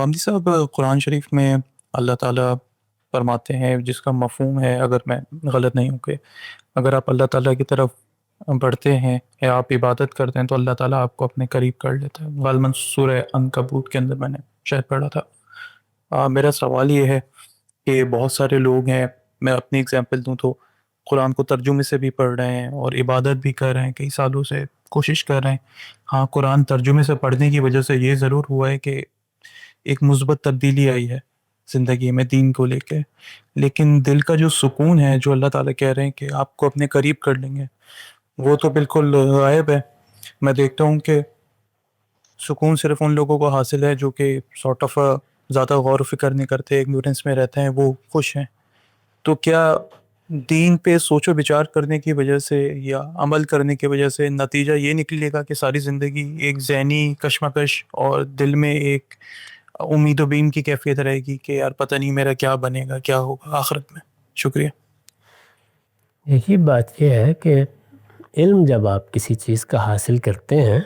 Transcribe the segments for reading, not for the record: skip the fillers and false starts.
حمدی صاحب، قرآن شریف میں اللہ تعالیٰ فرماتے ہیں، جس کا مفہوم ہے، اگر میں غلط نہیں ہوں، کہ اگر آپ اللہ تعالیٰ کی طرف بڑھتے ہیں یا آپ عبادت کرتے ہیں تو اللہ تعالیٰ آپ کو اپنے قریب کر لیتا ہے۔ غالباً سورہ عنکبوت کے اندر میں نے شاید پڑھا تھا۔ میرا سوال یہ ہے کہ بہت سارے لوگ ہیں، میں اپنی اگزامپل دوں تو قرآن کو ترجمے سے بھی پڑھ رہے ہیں اور عبادت بھی کر رہے ہیں، کئی سالوں سے کوشش کر رہے ہیں۔ ہاں، قرآن ترجمے سے پڑھنے کی وجہ سے یہ ضرور ہوا ہے کہ ایک مثبت تبدیلی آئی ہے زندگی میں دین کو لے کے، لیکن دل کا جو سکون ہے، جو اللہ تعالیٰ کہہ رہے ہیں کہ آپ کو اپنے قریب کر لیں گے، وہ تو بالکل غائب ہے۔ میں دیکھتا ہوں کہ سکون صرف ان لوگوں کو حاصل ہے جو کہ سارٹ آف زیادہ غور و فکر نہیں کرتے، ایگنورنس میں رہتے ہیں، وہ خوش ہیں۔ تو کیا دین پہ سوچ و بچار کرنے کی وجہ سے یا عمل کرنے کی وجہ سے نتیجہ یہ نکلے گا کہ ساری زندگی ایک ذہنی کشمکش اور دل میں ایک امید و بیم کی کیفیت رہے گی کہ یار پتہ نہیں میرا کیا بنے گا، کیا ہوگا آخرت میں؟ شکریہ۔ یہی بات یہ ہے کہ علم جب آپ کسی چیز کا حاصل کرتے ہیں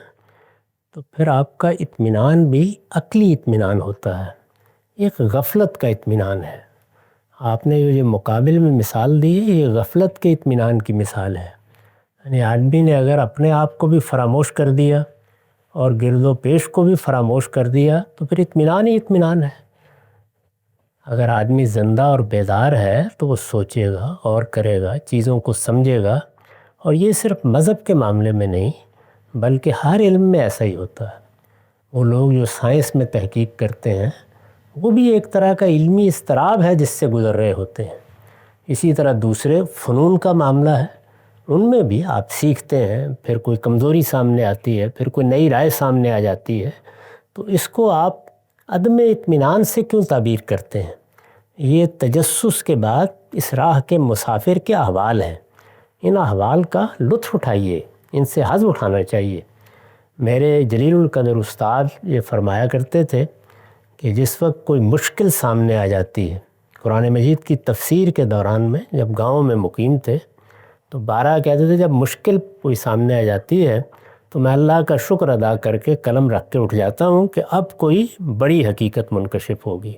تو پھر آپ کا اطمینان بھی عقلی اطمینان ہوتا ہے، ایک غفلت کا اطمینان ہے۔ آپ نے یہ مقابل میں مثال دی ہے، یہ غفلت کے اطمینان کی مثال ہے۔ یعنی آدمی نے اگر اپنے آپ کو بھی فراموش کر دیا اور گرد و پیش کو بھی فراموش کر دیا تو پھر اطمینان ہی اطمینان ہے۔ اگر آدمی زندہ اور بیدار ہے تو وہ سوچے گا اور کرے گا، چیزوں کو سمجھے گا، اور یہ صرف مذہب کے معاملے میں نہیں بلکہ ہر علم میں ایسا ہی ہوتا ہے۔ وہ لوگ جو سائنس میں تحقیق کرتے ہیں وہ بھی ایک طرح کا علمی اضطراب ہے جس سے گزر رہے ہوتے ہیں۔ اسی طرح دوسرے فنون کا معاملہ ہے، ان میں بھی آپ سیکھتے ہیں، پھر کوئی کمزوری سامنے آتی ہے، پھر کوئی نئی رائے سامنے آ جاتی ہے، تو اس کو آپ عدم اطمینان سے کیوں تعبیر کرتے ہیں؟ یہ تجسس کے بعد اس راہ کے مسافر کے احوال ہیں، ان احوال کا لطف اٹھائیے، ان سے حظ اٹھانا چاہیے۔ میرے جلیل القدر استاد یہ فرمایا کرتے تھے کہ جس وقت کوئی مشکل سامنے آ جاتی ہے، قرآن مجید کی تفسیر کے دوران میں جب گاؤں میں مقیم تھے تو بارہ کہتے تھے جب مشکل کوئی سامنے آ جاتی ہے تو میں اللہ کا شکر ادا کر کے قلم رکھ کے اٹھ جاتا ہوں کہ اب کوئی بڑی حقیقت منکشف ہوگی۔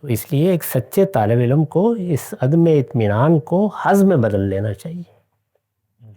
تو اس لیے ایک سچے طالب علم کو اس عدم اطمینان کو حظ میں بدل لینا چاہیے۔